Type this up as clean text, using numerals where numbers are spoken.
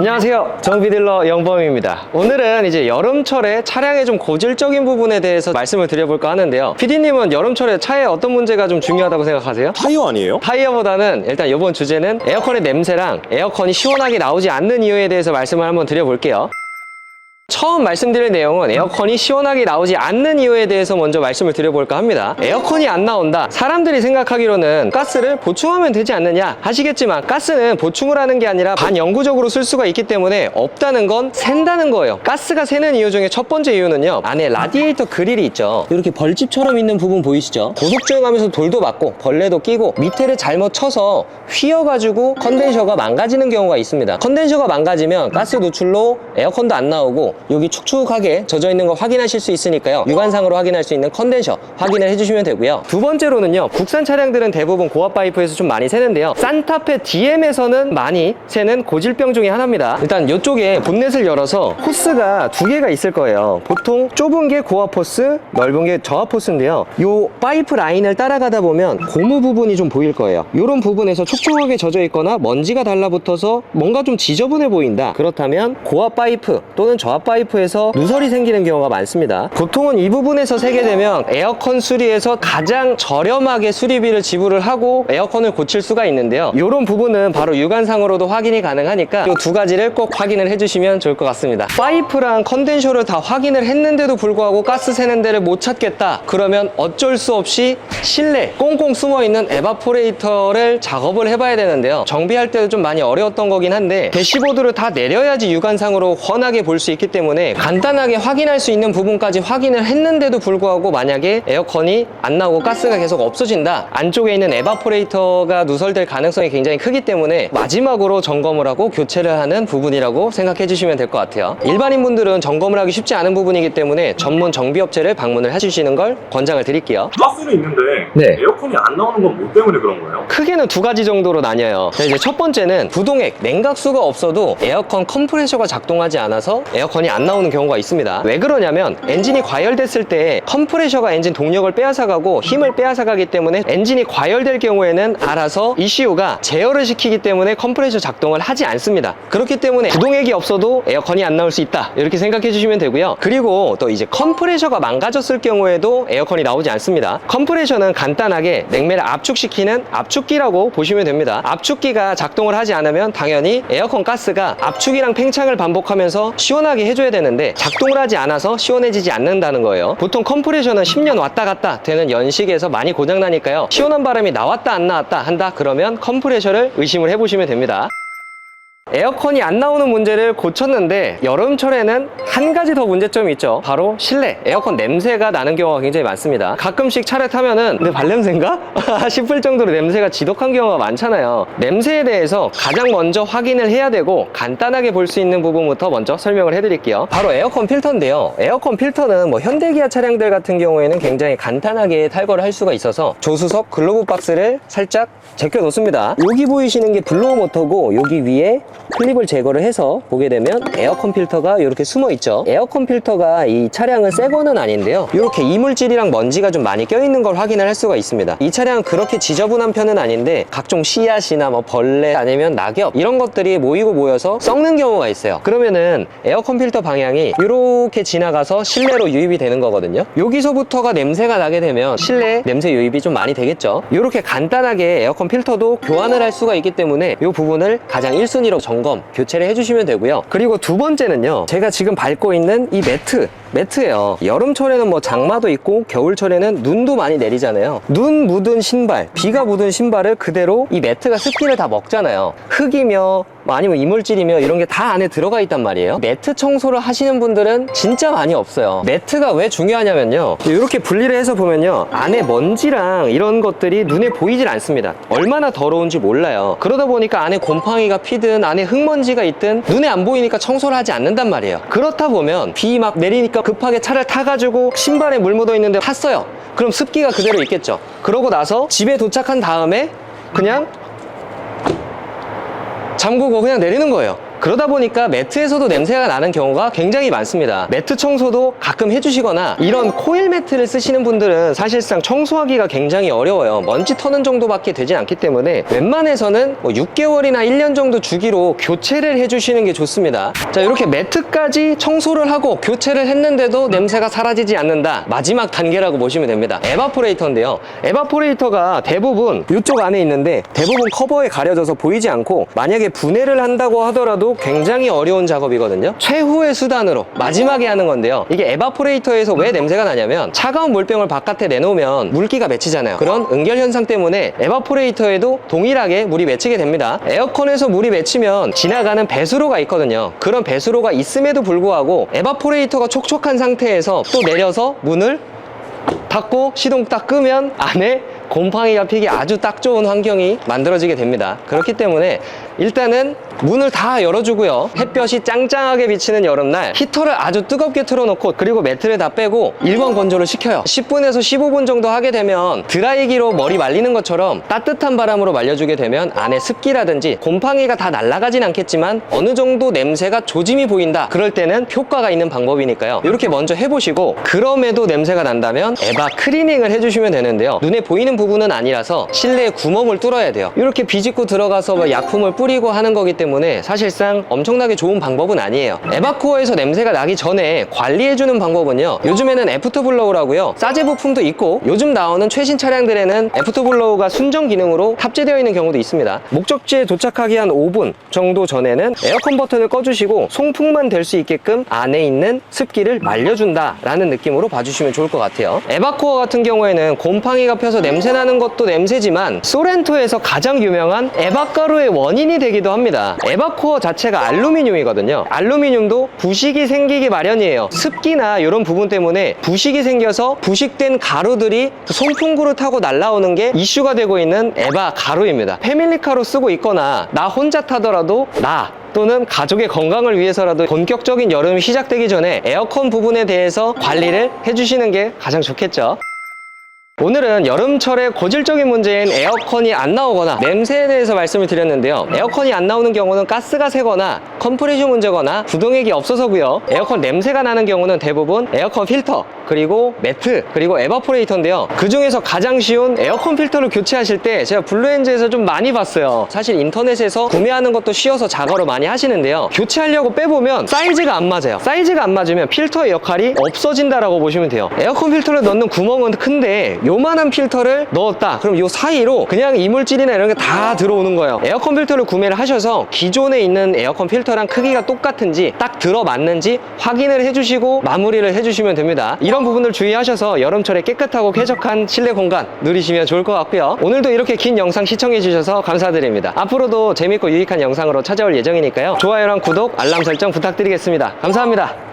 안녕하세요, 정비딜러 영범입니다. 오늘은 이제 여름철에 차량의 좀 고질적인 부분에 대해서 말씀을 드려볼까 하는데요. PD님은 여름철에 차에 어떤 문제가 좀 중요하다고 생각하세요? 타이어 아니에요? 타이어보다는 일단 이번 주제는 에어컨의 냄새랑 에어컨이 시원하게 나오지 않는 이유에 대해서 말씀을 한번 드려볼게요. 처음 말씀드릴 내용은 에어컨이 시원하게 나오지 않는 이유에 대해서 먼저 말씀을 드려볼까 합니다. 에어컨이 안 나온다. 사람들이 생각하기로는 가스를 보충하면 되지 않느냐 하시겠지만, 가스는 보충을 하는 게 아니라 반영구적으로 쓸 수가 있기 때문에 없다는 건 샌다는 거예요. 가스가 새는 이유 중에 첫 번째 이유는요, 안에 라디에이터 그릴이 있죠. 이렇게 벌집처럼 있는 부분 보이시죠? 고속주행하면서 돌도 맞고 벌레도 끼고 밑에를 잘못 쳐서 휘어가지고 컨덴서가 망가지는 경우가 있습니다. 컨덴서가 망가지면 가스 노출로 에어컨도 안 나오고 여기 축축하게 젖어 있는 거 확인하실 수 있으니까요, 육안상으로 확인할 수 있는 컨덴서 확인을 해주시면 되고요. 두 번째로는요, 국산 차량들은 대부분 고압 파이프에서 좀 많이 새는데요, 산타페 DM에서는 많이 새는 고질병 중에 하나입니다. 일단 이쪽에 본넷을 열어서 호스가 두 개가 있을 거예요. 보통 좁은 게 고압 호스, 넓은 게 저압 호스인데요, 이 파이프 라인을 따라가다 보면 고무 부분이 좀 보일 거예요. 이런 부분에서 촉촉하게 젖어 있거나 먼지가 달라붙어서 뭔가 좀 지저분해 보인다. 그렇다면 고압 파이프 또는 저압 파이프에서 누설이 생기는 경우가 많습니다. 보통은 이 부분에서 새게 되면 에어컨 수리에서 가장 저렴하게 수리비를 지불을 하고 에어컨을 고칠 수가 있는데요, 이런 부분은 바로 육안상으로도 확인이 가능하니까 이 두 가지를 꼭 확인을 해주시면 좋을 것 같습니다. 파이프랑 컨덴서를 다 확인을 했는데도 불구하고 가스 새는 데를 못 찾겠다, 그러면 어쩔 수 없이 실내 꽁꽁 숨어있는 에바포레이터를 작업을 해봐야 되는데요, 정비할 때도 좀 많이 어려웠던 거긴 한데 대시보드를 다 내려야지 육안상으로 훤하게 볼 수 있기 때문에 간단하게 확인할 수 있는 부분까지 확인을 했는데도 불구하고 만약에 에어컨이 안 나오고 가스가 계속 없어진다, 안쪽에 있는 에바포레이터가 누설될 가능성이 굉장히 크기 때문에 마지막으로 점검을 하고 교체를 하는 부분이라고 생각해 주시면 될 것 같아요. 일반인 분들은 점검을 하기 쉽지 않은 부분이기 때문에 전문 정비업체를 방문을 해주시는 걸 권장을 드릴게요. 가스는 있는데 네. 에어컨이 안 나오는 건 뭐 때문에 그런 거예요? 크게는 두 가지 정도로 나뉘어요. 이제 첫 번째는 부동액, 냉각수가 없어도 에어컨 컴프레셔가 작동하지 않아서 에어컨이 안 나오는 경우가 있습니다. 왜 그러냐면 엔진이 과열됐을 때 컴프레셔가 엔진 동력을 빼앗아가고 힘을 빼앗아가기 때문에 엔진이 과열될 경우에는 알아서 ECU가 제어를 시키기 때문에 컴프레셔 작동을 하지 않습니다. 그렇기 때문에 부동액이 없어도 에어컨이 안 나올 수 있다, 이렇게 생각해 주시면 되고요. 그리고 또 이제 컴프레셔가 망가졌을 경우에도 에어컨이 나오지 않습니다. 컴프레셔는 간단하게 냉매를 압축시키는 압축기라고 보시면 됩니다. 압축기가 작동을 하지 않으면 당연히 에어컨 가스가 압축이랑 팽창을 반복하면서 시원하게 해줘야 되는데 작동을 하지 않아서 시원해지지 않는다는 거예요. 보통 컴프레셔는 10년 왔다 갔다 되는 연식에서 많이 고장나니까요, 시원한 바람이 나왔다 안 나왔다 한다 그러면 컴프레셔를 의심을 해보시면 됩니다. 에어컨이 안 나오는 문제를 고쳤는데 여름철에는 한 가지 더 문제점이 있죠. 바로 실내 에어컨 냄새가 나는 경우가 굉장히 많습니다. 가끔씩 차를 타면은 내 발냄새인가? 싶을 정도로 냄새가 지독한 경우가 많잖아요. 냄새에 대해서 가장 먼저 확인을 해야 되고 간단하게 볼 수 있는 부분부터 먼저 설명을 해드릴게요. 바로 에어컨 필터인데요, 에어컨 필터는 뭐 현대기아 차량들 같은 경우에는 굉장히 간단하게 탈거를 할 수가 있어서 조수석 글로브 박스를 살짝 제껴 놓습니다. 여기 보이시는 게 블로어 모터고 여기 위에 클립을 제거를 해서 보게 되면 에어컨 필터가 이렇게 숨어 있죠. 에어컨 필터가 이 차량은 새 거는 아닌데요, 이렇게 이물질이랑 먼지가 좀 많이 껴있는 걸 확인을 할 수가 있습니다. 이 차량은 그렇게 지저분한 편은 아닌데 각종 씨앗이나 뭐 벌레 아니면 낙엽 이런 것들이 모이고 모여서 썩는 경우가 있어요. 그러면은 에어컨 필터 방향이 이렇게 지나가서 실내로 유입이 되는 거거든요. 여기서부터가 냄새가 나게 되면 실내 냄새 유입이 좀 많이 되겠죠. 이렇게 간단하게 에어컨 필터도 교환을 할 수가 있기 때문에 이 부분을 가장 1순위로 점검, 교체를 해주시면 되고요. 그리고 두 번째는요, 제가 지금 밟고 있는 이 매트예요. 여름철에는 뭐 장마도 있고 겨울철에는 눈도 많이 내리잖아요. 눈 묻은 신발, 비가 묻은 신발을 그대로 이 매트가 습기를 다 먹잖아요. 흙이며 뭐 아니면 이물질이며 이런 게 다 안에 들어가 있단 말이에요. 매트 청소를 하시는 분들은 진짜 많이 없어요. 매트가 왜 중요하냐면요, 이렇게 분리를 해서 보면요, 안에 먼지랑 이런 것들이 눈에 보이질 않습니다. 얼마나 더러운지 몰라요. 그러다 보니까 안에 곰팡이가 피든 안에 흙먼지가 있든 눈에 안 보이니까 청소를 하지 않는단 말이에요. 그렇다 보면 비 막 내리니까 급하게 차를 타가지고 신발에 물 묻어 있는데 탔어요. 그럼 습기가 그대로 있겠죠. 그러고 나서 집에 도착한 다음에 그냥 잠그고 그냥 내리는 거예요. 그러다 보니까 매트에서도 냄새가 나는 경우가 굉장히 많습니다. 매트 청소도 가끔 해주시거나 이런 코일 매트를 쓰시는 분들은 사실상 청소하기가 굉장히 어려워요. 먼지 터는 정도밖에 되진 않기 때문에 웬만해서는 6개월이나 1년 정도 주기로 교체를 해주시는 게 좋습니다. 자, 이렇게 매트까지 청소를 하고 교체를 했는데도 냄새가 사라지지 않는다. 마지막 단계라고 보시면 됩니다. 에바포레이터인데요. 에바포레이터가 대부분 이쪽 안에 있는데 대부분 커버에 가려져서 보이지 않고 만약에 분해를 한다고 하더라도 굉장히 어려운 작업이거든요. 최후의 수단으로 마지막에 하는 건데요. 이게 에바포레이터에서 왜 냄새가 나냐면 차가운 물병을 바깥에 내놓으면 물기가 맺히잖아요. 그런 응결 현상 때문에 에바포레이터에도 동일하게 물이 맺히게 됩니다. 에어컨에서 물이 맺히면 지나가는 배수로가 있거든요. 그런 배수로가 있음에도 불구하고 에바포레이터가 촉촉한 상태에서 또 내려서 문을 닫고 시동 딱 끄면 안에 곰팡이가 피기 아주 딱 좋은 환경이 만들어지게 됩니다. 그렇기 때문에 일단은 문을 다 열어주고요. 햇볕이 짱짱하게 비치는 여름날 히터를 아주 뜨겁게 틀어놓고 그리고 매트를 다 빼고 일반 건조를 시켜요. 10분에서 15분 정도 하게 되면 드라이기로 머리 말리는 것처럼 따뜻한 바람으로 말려주게 되면 안에 습기라든지 곰팡이가 다 날아가진 않겠지만 어느 정도 냄새가 조짐이 보인다. 그럴 때는 효과가 있는 방법이니까요. 이렇게 먼저 해보시고 그럼에도 냄새가 난다면 에바 클리닝을 해주시면 되는데요. 눈에 보이는 부분은 아니라서 실내에 구멍을 뚫어야 돼요. 이렇게 비집고 들어가서 약품을 뿌리고 하는 거기 때문에 사실상 엄청나게 좋은 방법은 아니에요. 에바코어에서 냄새가 나기 전에 관리해주는 방법은요. 요즘에는 애프터블로우라고요. 싸제 부품도 있고 요즘 나오는 최신 차량들에는 애프터블로우가 순정 기능으로 탑재되어 있는 경우도 있습니다. 목적지에 도착하기 한 5분 정도 전에는 에어컨 버튼을 꺼주시고 송풍만 될 수 있게끔 안에 있는 습기를 말려준다 라는 느낌으로 봐주시면 좋을 것 같아요. 에바코어 같은 경우에는 곰팡이가 펴서 냄새 나는 것도 냄새지만 소렌토에서 가장 유명한 에바가루의 원인이 되기도 합니다. 에바코어 자체가 알루미늄이거든요. 알루미늄도 부식이 생기기 마련이에요. 습기나 이런 부분 때문에 부식이 생겨서 부식된 가루들이 송풍구를 타고 날아오는 게 이슈가 되고 있는 에바 가루입니다. 패밀리카로 쓰고 있거나 나 혼자 타더라도 나 또는 가족의 건강을 위해서라도 본격적인 여름이 시작되기 전에 에어컨 부분에 대해서 관리를 해주시는 게 가장 좋겠죠. 오늘은 여름철의 고질적인 문제인 에어컨이 안 나오거나 냄새에 대해서 말씀을 드렸는데요. 에어컨이 안 나오는 경우는 가스가 새거나 컴프레셔 문제거나 구동액이 없어서고요. 에어컨 냄새가 나는 경우는 대부분 에어컨 필터 그리고 매트 그리고 에바포레이터인데요. 그 중에서 가장 쉬운 에어컨 필터를 교체하실 때 제가 블루엔즈에서 좀 많이 봤어요. 사실 인터넷에서 구매하는 것도 쉬워서 자가로 많이 하시는데요. 교체하려고 빼보면 사이즈가 안 맞아요. 사이즈가 안 맞으면 필터의 역할이 없어진다라고 보시면 돼요. 에어컨 필터를 넣는 구멍은 큰데 요만한 필터를 넣었다. 그럼 요 사이로 그냥 이물질이나 이런 게 다 들어오는 거예요. 에어컨 필터를 구매를 하셔서 기존에 있는 에어컨 필터랑 크기가 똑같은지 딱 들어맞는지 확인을 해주시고 마무리를 해주시면 됩니다. 이런 부분을 주의하셔서 여름철에 깨끗하고 쾌적한 실내 공간 누리시면 좋을 것 같고요. 오늘도 이렇게 긴 영상 시청해 주셔서 감사드립니다. 앞으로도 재밌고 유익한 영상으로 찾아올 예정이니까요. 좋아요랑 구독, 알람 설정 부탁드리겠습니다. 감사합니다.